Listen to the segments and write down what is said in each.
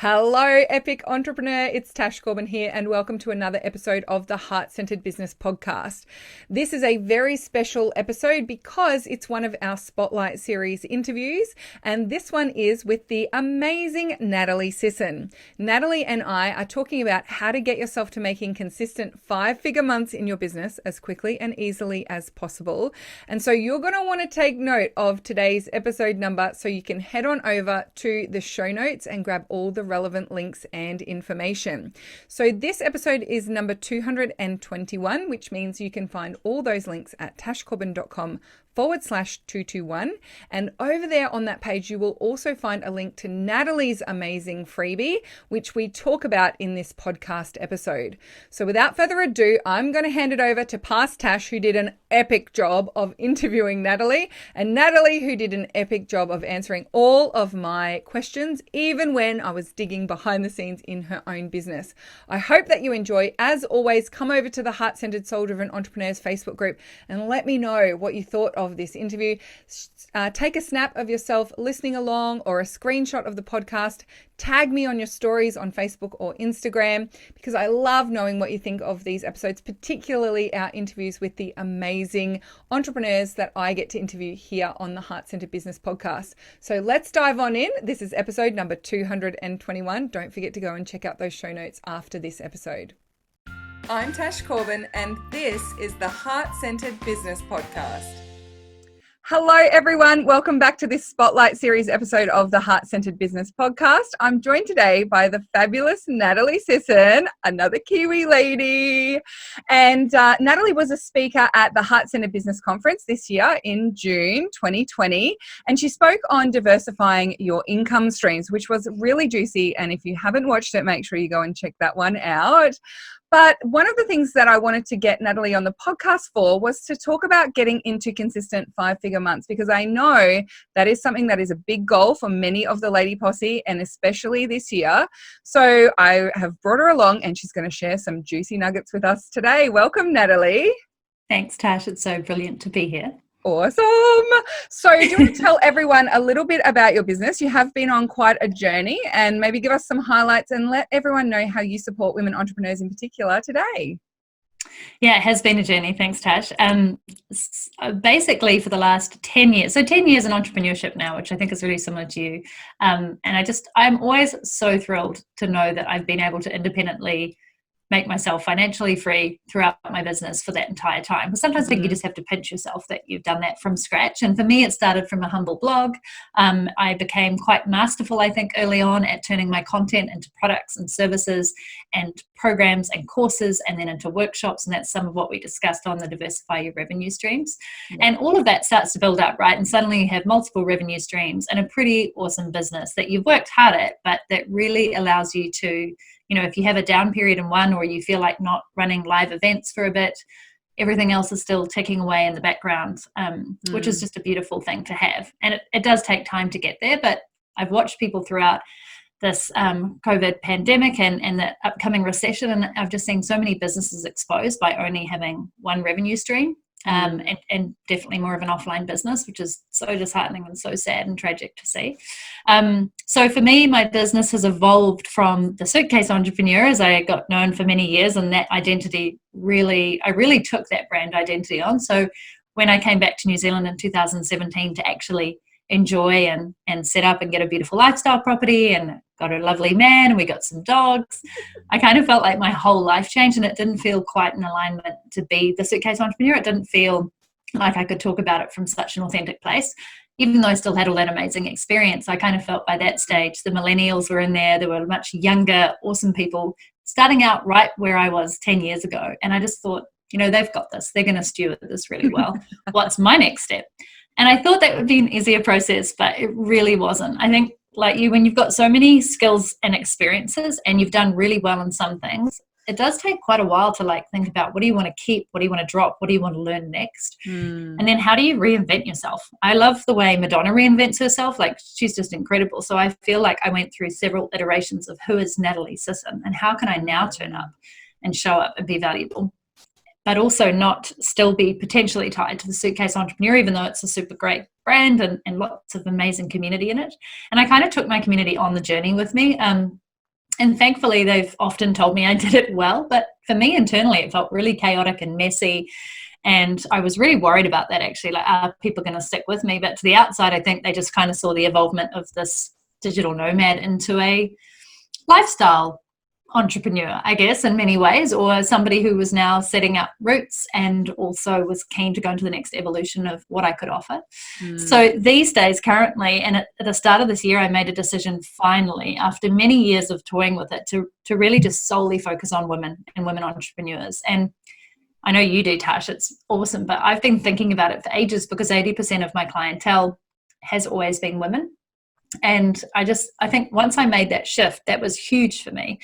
Hello, epic entrepreneur. It's Tash Corbin here, and welcome to another episode of the Heart Centered Business Podcast. This is a very special episode because it's one of our Spotlight series interviews, and this one is with the amazing Natalie Sisson. Natalie and I are talking about how to get yourself to making consistent 5-figure months in your business as quickly and easily as possible. And so you're going to want to take note of today's episode number so you can head on over to the show notes and grab all the relevant links and information. So this episode is number 221, which means you can find all those links at tashcorbin.com/221. And over there on that page, you will also find a link to Natalie's amazing freebie, which we talk about in this podcast episode. So without further ado, I'm going to hand it over to past Tash, who did an epic job of interviewing Natalie, and Natalie, who did an epic job of answering all of my questions, even when I was digging behind the scenes in her own business. I hope that you enjoy. As always, come over to the Heart Centered Soul Driven Entrepreneurs Facebook group and let me know what you thought of this interview. Take a snap of yourself listening along or a screenshot of the podcast. Tag me on your stories on Facebook or Instagram because I love knowing what you think of these episodes, particularly our interviews with the amazing entrepreneurs that I get to interview here on the Heart Centered Business Podcast. So let's dive on in. This is episode number 221. Don't forget to go and check out those show notes after this episode. I'm Tash Corbin, and this is the Heart Centered Business Podcast. Hello, everyone. Welcome back to this Spotlight series episode of the Heart Centered Business Podcast. I'm joined today by the fabulous Natalie Sisson, another Kiwi lady. And Natalie was a speaker at the Heart Centered Business Conference this year in June 2020. And she spoke on diversifying your income streams, which was really juicy. And if you haven't watched it, make sure you go and check that one out. But one of the things that I wanted to get Natalie on the podcast for was to talk about getting into consistent 5-figure months, because I know that is something that is a big goal for many of the Lady Posse, and especially this year. So I have brought her along and she's going to share some juicy nuggets with us today. Welcome, Natalie. Thanks, Tash. It's so brilliant to be here. Awesome. So do you want to tell everyone a little bit about your business? You have been on quite a journey, and maybe give us some highlights and let everyone know how you support women entrepreneurs in particular today. Yeah, it has been a journey. Thanks, Tash. Basically for the last 10 years, so 10 years in entrepreneurship now, which I think is really similar to you. And I'm always so thrilled to know that I've been able to independently make myself financially free throughout my business for that entire time. But sometimes I think you just have to pinch yourself that you've done that from scratch. And for me, it started from a humble blog. I became quite masterful, I think, early on at turning my content into products and services and programs and courses, and then into workshops. And that's some of what we discussed on the Diversify Your Revenue Streams. Yeah. And all of that starts to build up, right? And suddenly you have multiple revenue streams and a pretty awesome business that you've worked hard at, but that really allows you to, if you have a down period in one, or you feel like not running live events for a bit, everything else is still ticking away in the background, which is just a beautiful thing to have. And it does take time to get there, but I've watched people throughout this COVID pandemic and the upcoming recession, and I've just seen so many businesses exposed by only having one revenue stream. And definitely more of an offline business, which is so disheartening and so sad and tragic to see. So for me, my business has evolved from the suitcase entrepreneur, as I got known for many years, and that identity I really took that brand identity on. So when I came back to New Zealand in 2017 to actually enjoy and set up and get a beautiful lifestyle property, and got a lovely man, and we got some dogs, I kind of felt like my whole life changed, and it didn't feel quite in alignment to be the suitcase entrepreneur. It didn't feel like I could talk about it from such an authentic place, even though I still had all that amazing experience. I kind of felt by that stage the millennials were in there. There were much younger, awesome people starting out right where I was 10 years ago, and I just thought, they've got this. They're going to steward this really well. What's my next step? And I thought that would be an easier process, but it really wasn't. I think, like you, when you've got so many skills and experiences and you've done really well in some things, it does take quite a while to think about, what do you want to keep? What do you want to drop? What do you want to learn next? And then how do you reinvent yourself? I love the way Madonna reinvents herself. She's just incredible. So I feel like I went through several iterations of who is Natalie Sisson and how can I now turn up and show up and be valuable, but also not still be potentially tied to the suitcase entrepreneur, even though it's a super great brand and lots of amazing community in it. And I kind of took my community on the journey with me. And thankfully, they've often told me I did it well. But for me internally, it felt really chaotic and messy. And I was really worried about that, actually. Like, are people going to stick with me? But to the outside, I think they just kind of saw the evolvement of this digital nomad into a lifestyle entrepreneur, I guess, in many ways, or somebody who was now setting up roots and also was keen to go into the next evolution of what I could offer. So these days, currently, and at the start of this year, I made a decision finally, after many years of toying with it, to really just solely focus on women and women entrepreneurs. And I know you do, Tash, it's awesome, but I've been thinking about it for ages because 80% of my clientele has always been women. And I think once I made that shift, that was huge for me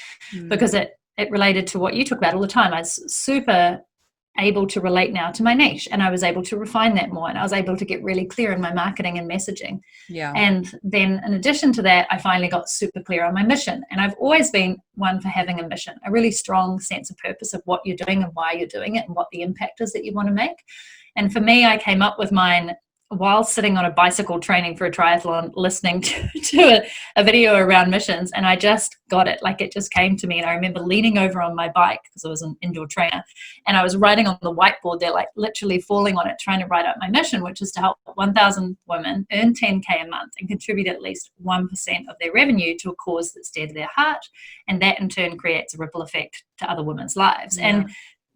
because it related to what you talk about all the time. I was super able to relate now to my niche, and I was able to refine that more, and I was able to get really clear in my marketing and messaging. Yeah. And then in addition to that, I finally got super clear on my mission. And I've always been one for having a mission, a really strong sense of purpose of what you're doing and why you're doing it and what the impact is that you want to make. And for me, I came up with mine while sitting on a bicycle training for a triathlon, listening to a video around missions, and I just got it. Like, it just came to me, and I remember leaning over on my bike because I was an indoor trainer, and I was writing on the whiteboard there, like literally falling on it, trying to write out my mission, which is to help 1,000 women earn 10K a month and contribute at least 1% of their revenue to a cause that's dear to their heart, and that in turn creates a ripple effect to other women's lives. Yeah. And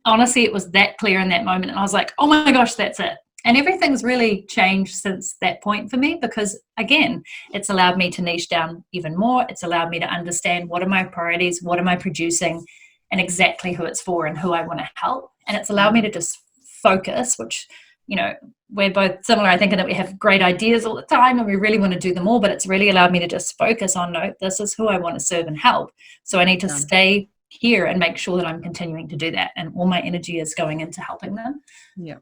honestly, it was that clear in that moment, and I was like, oh my gosh, that's it. And everything's really changed since that point for me because, again, it's allowed me to niche down even more. It's allowed me to understand what are my priorities, what am I producing, and exactly who it's for and who I want to help. And it's allowed me to just focus, which, you know, we're both similar, I think, in that we have great ideas all the time and we really want to do them all, but it's really allowed me to just focus on, no, this is who I want to serve and help. So I need to stay here and make sure that I'm continuing to do that. And all my energy is going into helping them. Yeah.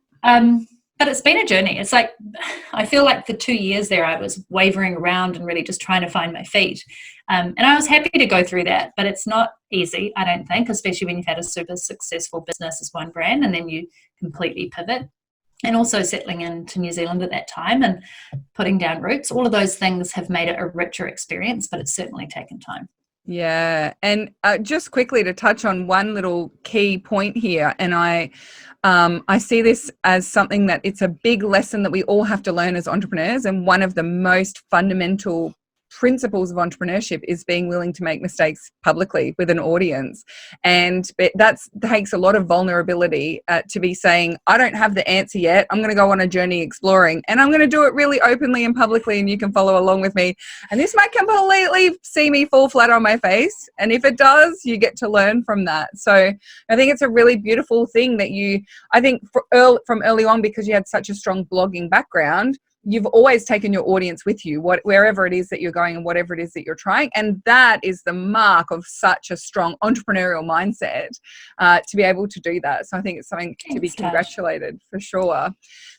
But it's been a journey. It's like, I feel like for 2 years there, I was wavering around and really just trying to find my feet. And I was happy to go through that, but it's not easy, I don't think, especially when you've had a super successful business as one brand and then you completely pivot. And also settling into New Zealand at that time and putting down roots. All of those things have made it a richer experience, but it's certainly taken time. Yeah. And just quickly to touch on one little key point here, and I see this as something that it's a big lesson that we all have to learn as entrepreneurs. And one of the most fundamental principles of entrepreneurship is being willing to make mistakes publicly with an audience. And that takes a lot of vulnerability to be saying, I don't have the answer yet. I'm going to go on a journey exploring, and I'm going to do it really openly and publicly, and you can follow along with me. And this might completely see me fall flat on my face. And if it does, you get to learn from that. So I think it's a really beautiful thing that from early on, because you had such a strong blogging background, you've always taken your audience with you, wherever it is that you're going and whatever it is that you're trying. And that is the mark of such a strong entrepreneurial mindset, to be able to do that. So I think it's something to be congratulated for sure.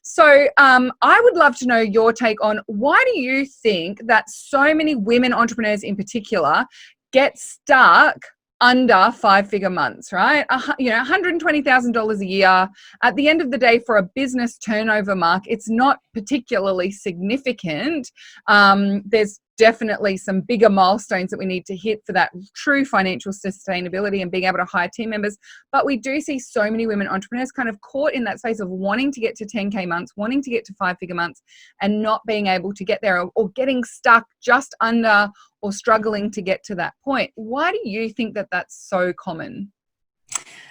So I would love to know your take on, why do you think that so many women entrepreneurs in particular get stuck under 5-figure months, right? $120,000 a year. At the end of the day, for a business turnover mark, it's not particularly significant. There's definitely some bigger milestones that we need to hit for that true financial sustainability and being able to hire team members. But we do see so many women entrepreneurs kind of caught in that space of wanting to get to 10K months, wanting to get to 5-figure months, and not being able to get there, or getting stuck just under, or struggling to get to that point. Why do you think that that's so common?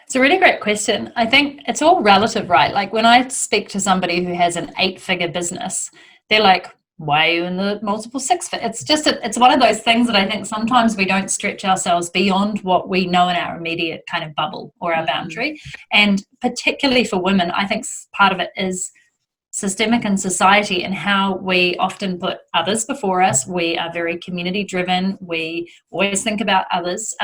It's a really great question. I think it's all relative, right? Like, when I speak to somebody who has an 8-figure business, they're like, why are you in the multiple 6-figure? It's one of those things that I think sometimes we don't stretch ourselves beyond what we know in our immediate kind of bubble or our boundary. And particularly for women, I think part of it is systemic in society and how we often put others before us. We are very community driven. We always think about others.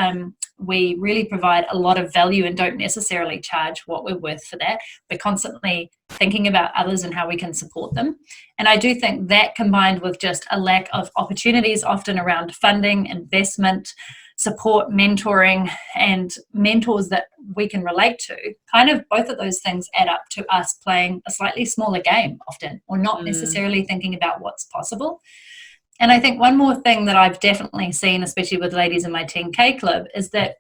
We really provide a lot of value and don't necessarily charge what we're worth for that. We're constantly thinking about others and how we can support them. And I do think that, combined with just a lack of opportunities often around funding, investment, support, mentoring, and mentors that we can relate to, kind of both of those things add up to us playing a slightly smaller game often, or not necessarily thinking about what's possible. And I think one more thing that I've definitely seen, especially with ladies in my 10K club, is that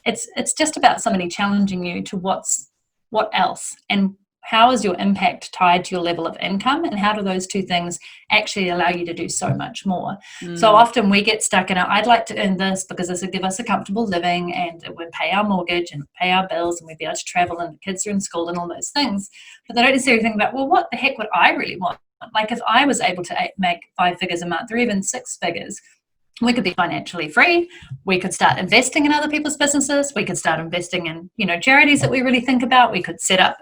it's just about somebody challenging you to what else, and how is your impact tied to your level of income, and how do those two things actually allow you to do so much more. So often we get stuck in I'd like to earn this because this would give us a comfortable living and it would pay our mortgage and pay our bills and we'd be able to travel and the kids are in school and all those things, but they don't necessarily think about, well, what the heck would I really want? Like if I was able to make 5 figures a month or even 6 figures, we could be financially free. We could start investing in other people's businesses. We could start investing in, charities that we really think about. We could set up,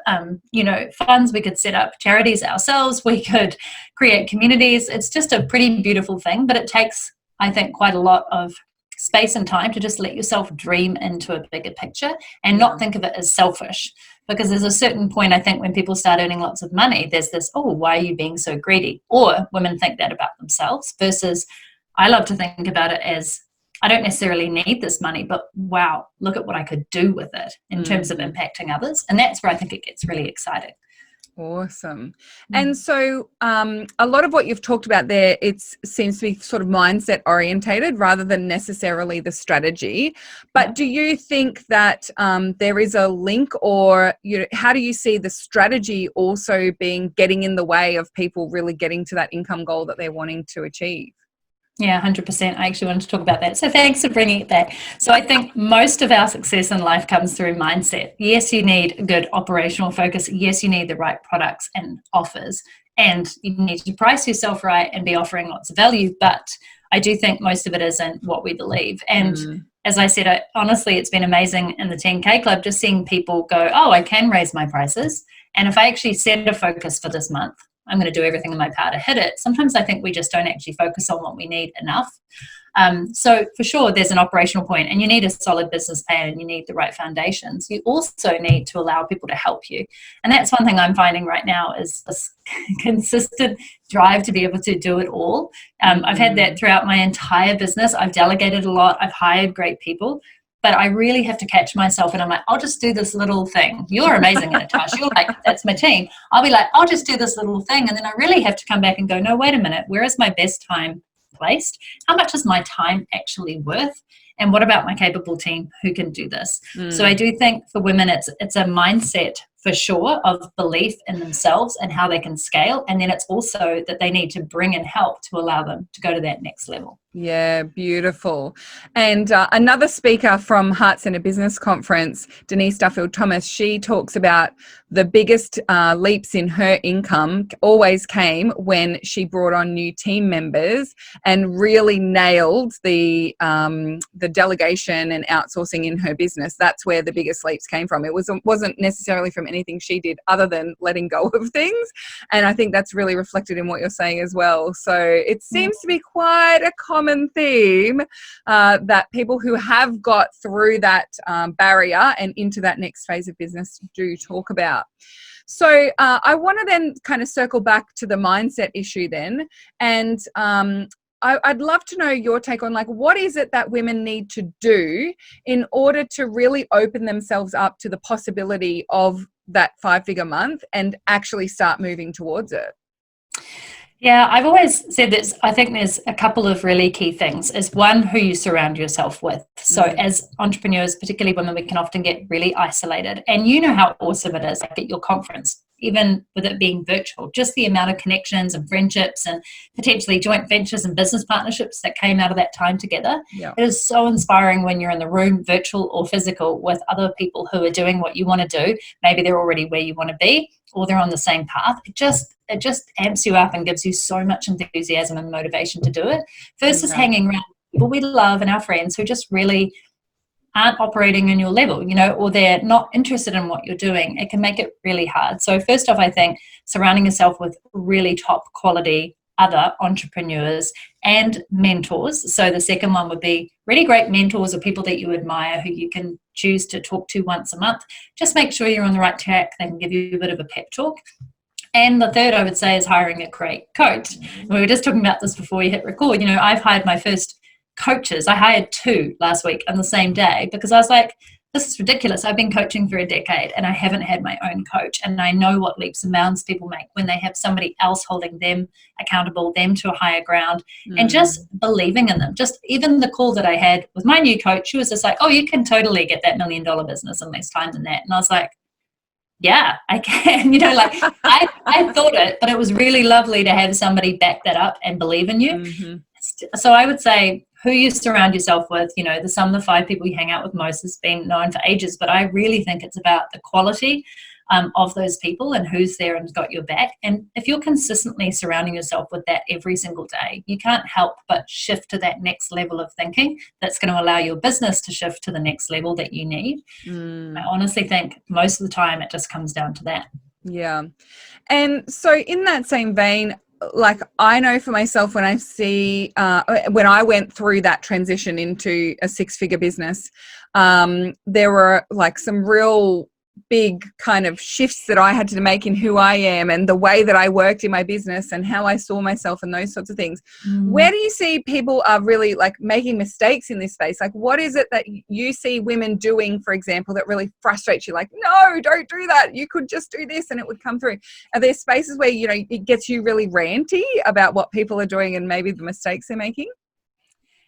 funds. We could set up charities ourselves. We could create communities. It's just a pretty beautiful thing, but it takes, I think, quite a lot of space and time to just let yourself dream into a bigger picture and not think of it as selfish. Because there's a certain point, I think, when people start earning lots of money, there's this, oh, why are you being so greedy? Or women think that about themselves versus I love to think about it as I don't necessarily need this money, but wow, look at what I could do with it in terms of impacting others. And that's where I think it gets really exciting. Awesome. And so a lot of what you've talked about there, it seems to be sort of mindset orientated rather than necessarily the strategy. But do you think that there is a link, or how do you see the strategy also getting in the way of people really getting to that income goal that they're wanting to achieve? Yeah, 100%. I actually wanted to talk about that. So thanks for bringing it back. So I think most of our success in life comes through mindset. Yes, you need good operational focus. Yes, you need the right products and offers. And you need to price yourself right and be offering lots of value. But I do think most of it is in what we believe. And as I said, honestly, it's been amazing in the 10K club just seeing people go, oh, I can raise my prices. And if I actually set a focus for this month, I'm going to do everything in my power to hit it. Sometimes I think we just don't actually focus on what we need enough. So for sure, there's an operational point, and you need a solid business plan and you need the right foundations. You also need to allow people to help you. And that's one thing I'm finding right now is this consistent drive to be able to do it all. I've had that throughout my entire business. I've delegated a lot. I've hired great people. But I really have to catch myself, and I'm like, I'll just do this little thing. You're amazing at it, Tash. You're like, that's my team. I'll be like, I'll just do this little thing. And then I really have to come back and go, no, wait a minute. Where is my best time placed? How much is my time actually worth? And what about my capable team who can do this? So I do think for women, it's a mindset for sure of belief in themselves and how they can scale. And then it's also that they need to bring in help to allow them to go to that next level. Yeah, beautiful. And another speaker from Heart Centre Business Conference, Denise Duffield-Thomas, she talks about the biggest leaps in her income always came when she brought on new team members and really nailed the delegation and outsourcing in her business. That's where the biggest leaps came from. It wasn't necessarily from anything she did other than letting go of things. And I think that's really reflected in what you're saying as well. So it seems to be quite a common theme that people who have got through that barrier and into that next phase of business do talk about. So I want to then kind of circle back to the mindset issue then. And I'd love to know your take on, like, what is it that women need to do in order to really open themselves up to the possibility of that 5-figure month and actually start moving towards it? Yeah, I've always said this. I think there's a couple of really key things. Is one, who you surround yourself with. So as entrepreneurs, particularly women, we can often get really isolated. And you know how awesome it is, like at your conference, even with it being virtual, just the amount of connections and friendships and potentially joint ventures and business partnerships that came out of that time together. Yeah. It is so inspiring when you're in the room, virtual or physical, with other people who are doing what you want to do. Maybe they're already where you want to be, or they're on the same path. It just amps you up and gives you so much enthusiasm and motivation to do it, versus hanging around people we love and our friends who just really aren't operating in your level, or they're not interested in what you're doing. It can make it really hard. So first off, I think surrounding yourself with really top quality other entrepreneurs and mentors. So the second one would be really great mentors or people that you admire who you can choose to talk to once a month. Just make sure you're on the right track. They can give you a bit of a pep talk. And the third, I would say, is hiring a great coach. And we were just talking about this before we hit record. I've hired my first coaches. I hired 2 last week on the same day because I was like, this is ridiculous. I've been coaching for a decade and I haven't had my own coach. And I know what leaps and bounds people make when they have somebody else holding them accountable, them to a higher ground, and just believing in them. Just even the call that I had with my new coach, she was just like, oh, you can totally get that $1 million business in less time than that. And I was like, yeah, I can. Like I thought it, but it was really lovely to have somebody back that up and believe in you. So I would say who you surround yourself with, the sum of the 5 people you hang out with most has been known for ages, but I really think it's about the quality of those people and who's there and got your back. And if you're consistently surrounding yourself with that every single day, you can't help but shift to that next level of thinking that's going to allow your business to shift to the next level that you need. I honestly think most of the time it just comes down to that. Yeah. And so in that same vein, like I know for myself when I see, when I went through that transition into a 6-figure business, there were like some real big kind of shifts that I had to make in who I am and the way that I worked in my business and how I saw myself and those sorts of things. Where do you see people are really like making mistakes in this space? Like what is it that you see women doing, for example, that really frustrates you? Like, no, don't do that. You could just do this and it would come through. Are there spaces where, it gets you really ranty about what people are doing and maybe the mistakes they're making?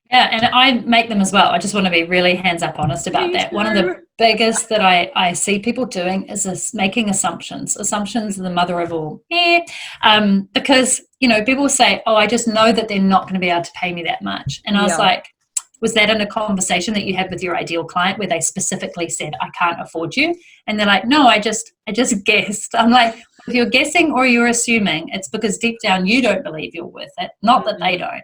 Yeah, and I make them as well. I just want to be really hands up honest about that. One of the biggest that I see people doing is this making assumptions. Assumptions are the mother of all. Because, people say, oh, I just know that they're not going to be able to pay me that much. And I was like, was that in a conversation that you had with your ideal client where they specifically said, I can't afford you? And they're like, no, I just guessed. I'm like, if you're guessing or you're assuming, it's because deep down you don't believe you're worth it, not that they don't.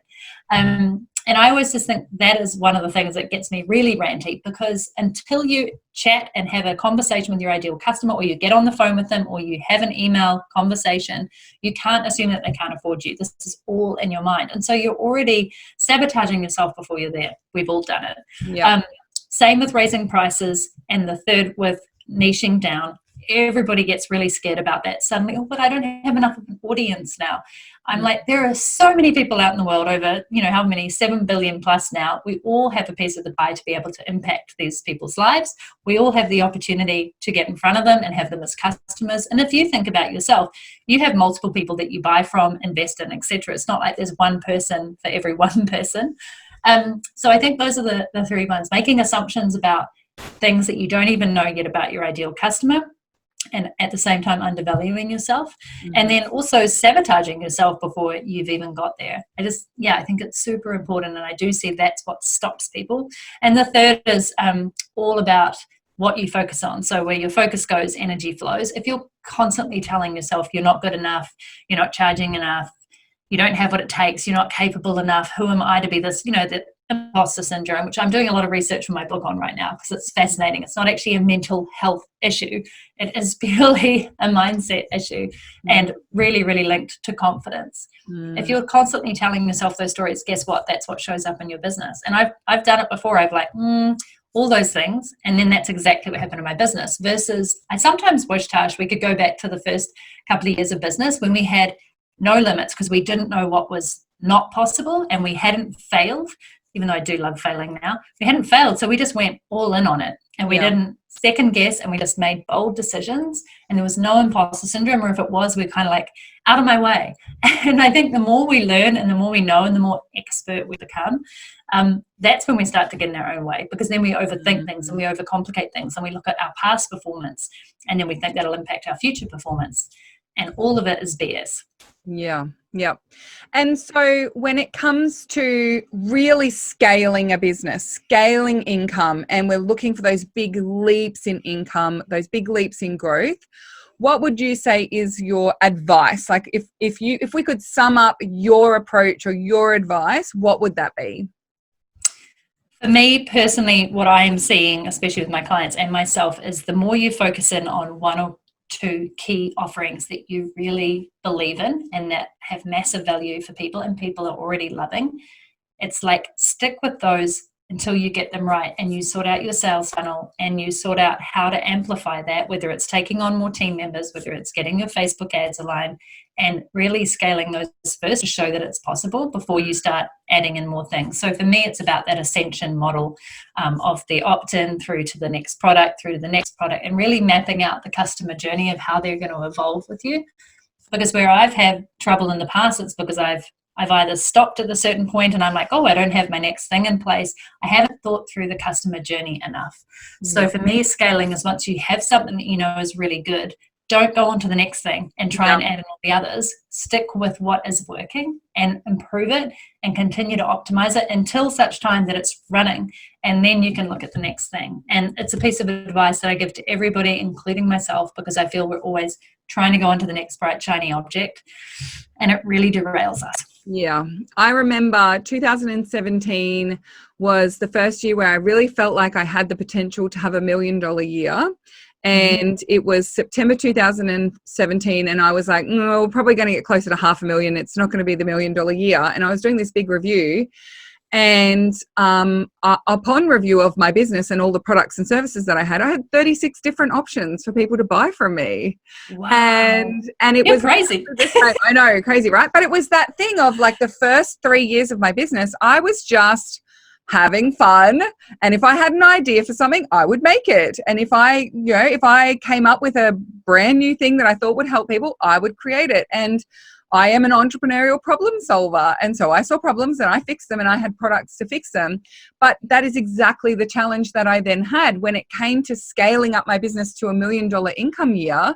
And I always just think that is one of the things that gets me really ranty, because until you chat and have a conversation with your ideal customer, or you get on the phone with them, or you have an email conversation, you can't assume that they can't afford you. This is all in your mind. And so you're already sabotaging yourself before you're there. We've all done it. Yeah. Same with raising prices. And the third with niching down. Everybody gets really scared about that suddenly. Oh, but I don't have enough of an audience now. I'm like, there are so many people out in the world, over, how many, 7 billion plus now. We all have a piece of the pie to be able to impact these people's lives. We all have the opportunity to get in front of them and have them as customers. And if you think about yourself, you have multiple people that you buy from, invest in, etc. It's not like there's one person for every one person. So I think those are the 3 ones. Making assumptions about things that you don't even know yet about your ideal customer, and at the same time undervaluing yourself, and then also sabotaging yourself before you've even got there. I think it's super important, and I do see that's what stops people. And the third is all about what you focus on. So where your focus goes, energy flows. If you're constantly telling yourself you're not good enough, you're not charging enough, you don't have what it takes, you're not capable enough, who am I to be this, the imposter syndrome, which I'm doing a lot of research for my book on right now because it's fascinating. It's not actually a mental health issue. It is purely a mindset issue and really, really linked to confidence. If you're constantly telling yourself those stories, guess what? That's what shows up in your business. And I've done it before. I've like, all those things. And then that's exactly what happened in my business. Versus I sometimes wish, Tash, we could go back to the first couple of years of business when we had no limits because we didn't know what was not possible and we hadn't failed. Even though I do love failing now, we hadn't failed. So we just went all in on it and we didn't second guess, and we just made bold decisions, and there was no imposter syndrome, or if it was, we're kind of like out of my way. And I think the more we learn and the more we know and the more expert we become, that's when we start to get in our own way, because then we overthink things and we overcomplicate things and we look at our past performance and then we think that'll impact our future performance. And all of it is BS. Yeah. And so when it comes to really scaling a business, scaling income, and we're looking for those big leaps in income, those big leaps in growth, what would you say is your advice? Like if we could sum up your approach or your advice, what would that be? For me personally, what I am seeing, especially with my clients and myself, is the more you focus in on one or two key offerings that you really believe in and that have massive value for people and people are already loving, it's like stick with those until you get them right, and you sort out your sales funnel, and you sort out how to amplify that, whether it's taking on more team members, whether it's getting your Facebook ads aligned, and really scaling those first to show that it's possible before you start adding in more things. So for me, it's about that ascension model of the opt-in through to the next product, through to the next product, and really mapping out the customer journey of how they're going to evolve with you. Because where I've had trouble in the past, it's because I've either stopped at a certain point and I'm like, oh, I don't have my next thing in place. I haven't thought through the customer journey enough. So for me, scaling is once you have something that you know is really good, don't go on to the next thing and try and add in all the others. Stick with what is working and improve it and continue to optimize it until such time that it's running. And then you can look at the next thing. And it's a piece of advice that I give to everybody, including myself, because I feel we're always trying to go on to the next bright, shiny object. And it really derails us. Yeah. I remember 2017 was the first year where I really felt like I had the potential to have $1 million year. And it was September 2017, and I was like, no, we're probably going to get closer to $500,000. It's not going to be the $1 million year. And I was doing this big review, and upon review of my business and all the products and services that I had 36 different options for people to buy from me. Wow. And it You're was crazy. I know, crazy, right? But it was that thing of like the first 3 years of my business, I was just having fun, and if I had an idea for something, I would make it. And if I came up with a brand new thing that I thought would help people, I would create it. And I am an entrepreneurial problem solver, and so I saw problems and I fixed them, and I had products to fix them. But that is exactly the challenge that I then had when it came to scaling up my business to $1 million income year.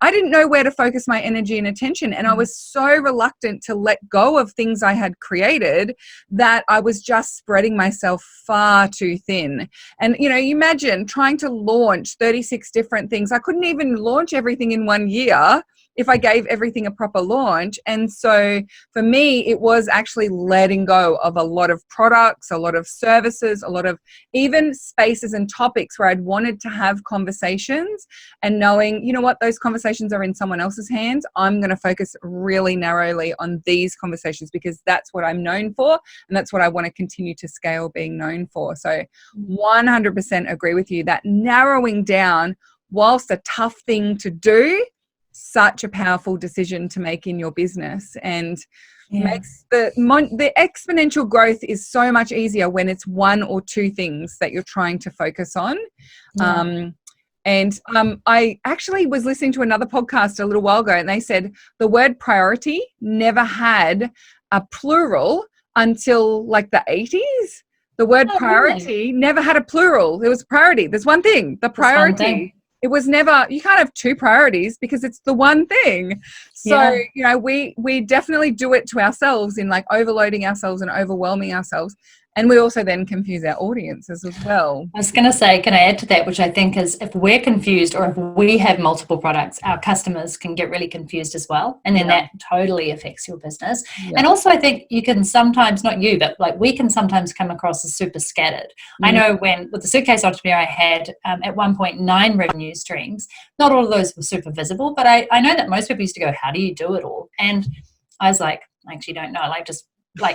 I didn't know where to focus my energy and attention. And I was so reluctant to let go of things I had created that I was just spreading myself far too thin. And, you imagine trying to launch 36 different things. I couldn't even launch everything in 1 year if I gave everything a proper launch. And so for me, it was actually letting go of a lot of products, a lot of services, a lot of even spaces and topics where I'd wanted to have conversations, and knowing, you know what, those conversations are in someone else's hands. I'm going to focus really narrowly on these conversations because that's what I'm known for, and that's what I want to continue to scale being known for. So 100% agree with you that narrowing down, whilst a tough thing to do, such a powerful decision to make in your business, and makes the exponential growth is so much easier when it's one or two things that you're trying to focus on. I actually was listening to another podcast a little while ago, and they said the word priority never had a plural until like the 80s. The word priority never had a plural. There was priority. There's one thing, the priority. It was never, you can't have two priorities because it's the one thing. So, we definitely do it to ourselves in like overloading ourselves and overwhelming ourselves. And we also then confuse our audiences as well. I was going to say, can I add to that, which I think is if we're confused or if we have multiple products, our customers can get really confused as well. And then that totally affects your business. Yeah. And also I think you can sometimes, not you, but like we can sometimes come across as super scattered. I know with the Suitcase Entrepreneur, I had at one point 9 revenue streams. Not all of those were super visible, but I know that most people used to go, how do you do it all? And I was like, I actually don't know,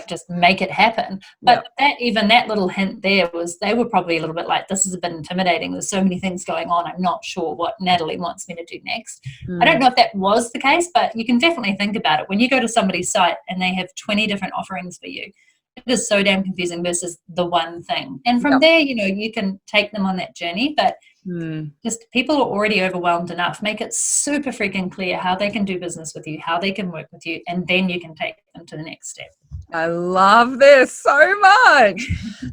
just make it happen. But that little hint there was they were probably a little bit like, this is a bit intimidating, there's so many things going on, I'm not sure what Natalie wants me to do next. I don't know if that was the case, but you can definitely think about it when you go to somebody's site and they have 20 different offerings for you. It is so damn confusing versus the one thing. And from there, you can take them on that journey, but just people are already overwhelmed enough. Make it super freaking clear how they can do business with you, how they can work with you, and then you can take them to the next step. I love this so much.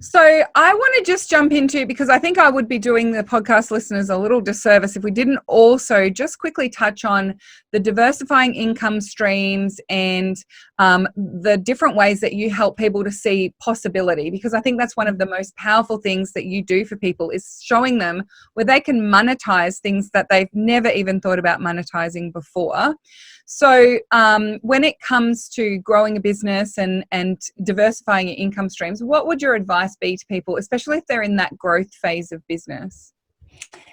So I want to just jump into, because I think I would be doing the podcast listeners a little disservice if we didn't also just quickly touch on the diversifying income streams and the different ways that you help people to see possibility, because I think that's one of the most powerful things that you do for people is showing them where they can monetize things that they've never even thought about monetizing before. So when it comes to growing a business and diversifying your income streams, what would your advice be to people, especially if they're in that growth phase of business?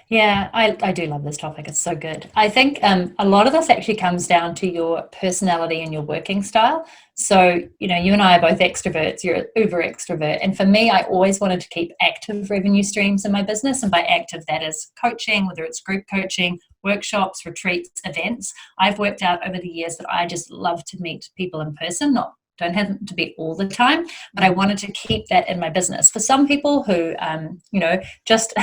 Yeah, I do love this topic. It's so good. I think a lot of this actually comes down to your personality and your working style. So, you and I are both extroverts. You're an uber extrovert. And for me, I always wanted to keep active revenue streams in my business. And by active, that is coaching, whether it's group coaching, workshops, retreats, events. I've worked out over the years that I just love to meet people in person, not don't have to be all the time, but I wanted to keep that in my business. For some people who, just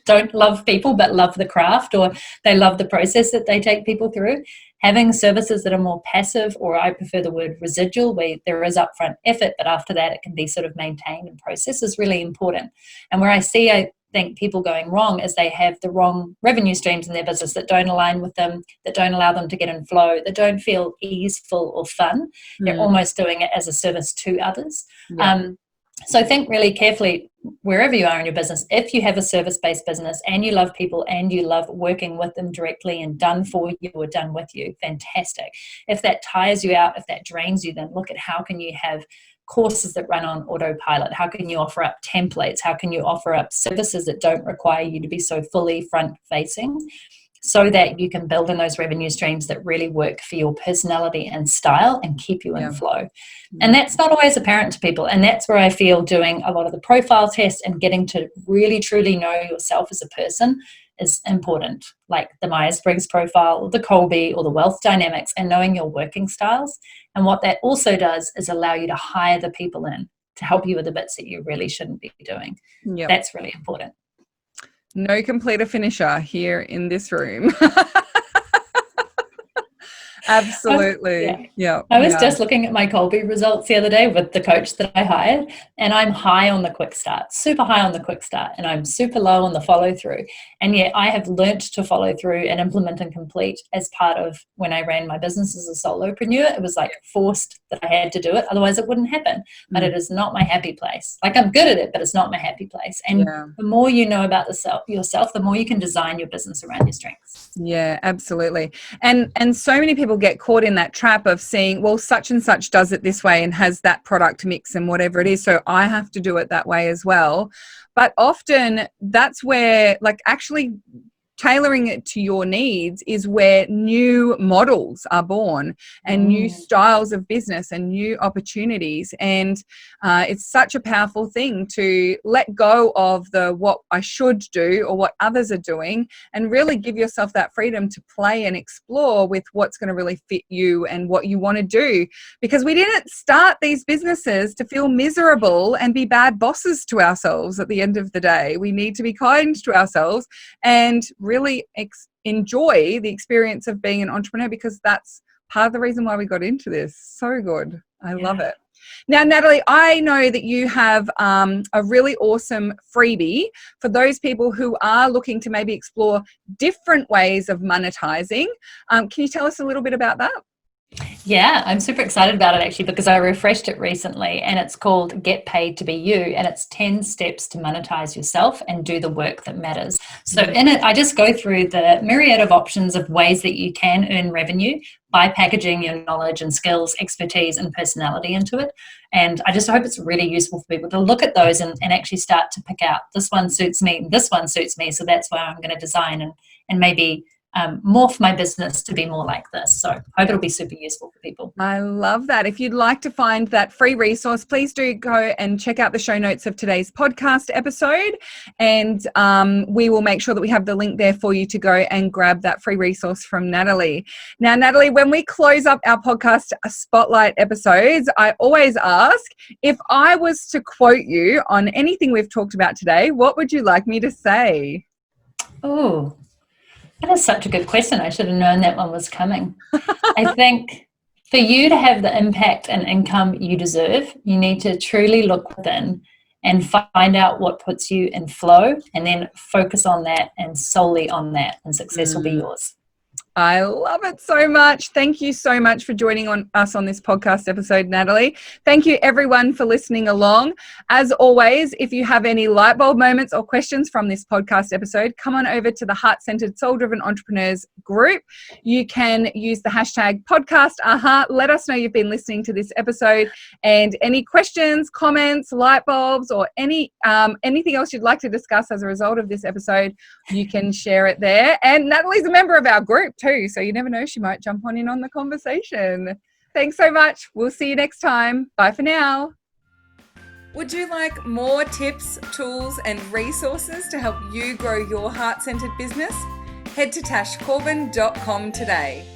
don't love people but love the craft, or they love the process that they take people through, having services that are more passive, or I prefer the word residual, where there is upfront effort, but after that it can be sort of maintained and processed, is really important. And where I think people going wrong is they have the wrong revenue streams in their business that don't align with them, that don't allow them to get in flow, that don't feel easeful or fun. They're almost doing it as a service to others. Yeah. So think really carefully wherever you are in your business. If you have a service-based business and you love people and you love working with them directly and done for you or done with you, fantastic. If that tires you out, if that drains you, then look at how can you have courses that run on autopilot. How can you offer up templates? How can you offer up services that don't require you to be so fully front facing, so that you can build in those revenue streams that really work for your personality and style and keep you in flow. And that's not always apparent to people. And that's where I feel doing a lot of the profile tests and getting to really truly know yourself as a person is important, like the Myers-Briggs profile or the Colby or the wealth dynamics, and knowing your working styles. And what that also does is allow you to hire the people in to help you with the bits that you really shouldn't be doing. That's really important. No completer finisher here in this room. Absolutely. I was just looking at my Colby results the other day with the coach that I hired, and I'm high on the quick start, super high on the quick start, and I'm super low on the follow through. And yet I have learnt to follow through and implement and complete as part of when I ran my business as a solopreneur. It was like forced that I had to do it, otherwise it wouldn't happen. But it is not my happy place. Like, I'm good at it, but it's not my happy place. And the more you know about yourself, the more you can design your business around your strengths. Yeah, absolutely. And so many people get caught in that trap of seeing, well, such and such does it this way and has that product mix and whatever it is, so I have to do it that way as well. But often that's where, like, actually tailoring it to your needs is where new models are born and new styles of business and new opportunities. And it's such a powerful thing to let go of the what I should do or what others are doing, and really give yourself that freedom to play and explore with what's going to really fit you and what you want to do. Because we didn't start these businesses to feel miserable and be bad bosses to ourselves at the end of the day. We need to be kind to ourselves and really enjoy the experience of being an entrepreneur, because that's part of the reason why we got into this. So good. I love it. Now, Natalie, I know that you have a really awesome freebie for those people who are looking to maybe explore different ways of monetizing. Can you tell us a little bit about that? Yeah, I'm super excited about it actually, because I refreshed it recently, and it's called Get Paid to Be You, and it's 10 steps to monetize yourself and do the work that matters. So in it, I just go through the myriad of options of ways that you can earn revenue by packaging your knowledge and skills, expertise, and personality into it. And I just hope it's really useful for people to look at those and actually start to pick out, this one suits me, this one suits me, so that's why I'm going to design and maybe morph my business to be more like this. So I hope it'll be super useful for people. I love that. If you'd like to find that free resource, please do go and check out the show notes of today's podcast episode, and we will make sure that we have the link there for you to go and grab that free resource from Natalie. Now, Natalie, when we close up our podcast spotlight episodes, I always ask, if I was to quote you on anything we've talked about today, what would you like me to say? Oh, that is such a good question. I should have known that one was coming. I think for you to have the impact and income you deserve, you need to truly look within and find out what puts you in flow, and then focus on that and solely on that, and success will be yours. I love it so much. Thank you so much for joining us on this podcast episode, Natalie. Thank you everyone for listening along. As always, if you have any light bulb moments or questions from this podcast episode, come on over to the Heart-Centered Soul-Driven Entrepreneurs group. You can use the hashtag podcast. Let us know you've been listening to this episode, and any questions, comments, light bulbs, or anything else you'd like to discuss as a result of this episode, you can share it there. And Natalie's a member of our group too, so you never know, she might jump on in on the conversation. Thanks so much. We'll see you next time. Bye for now. Would you like more tips, tools, and resources to help you grow your heart-centered business? Head to tashcorbin.com today.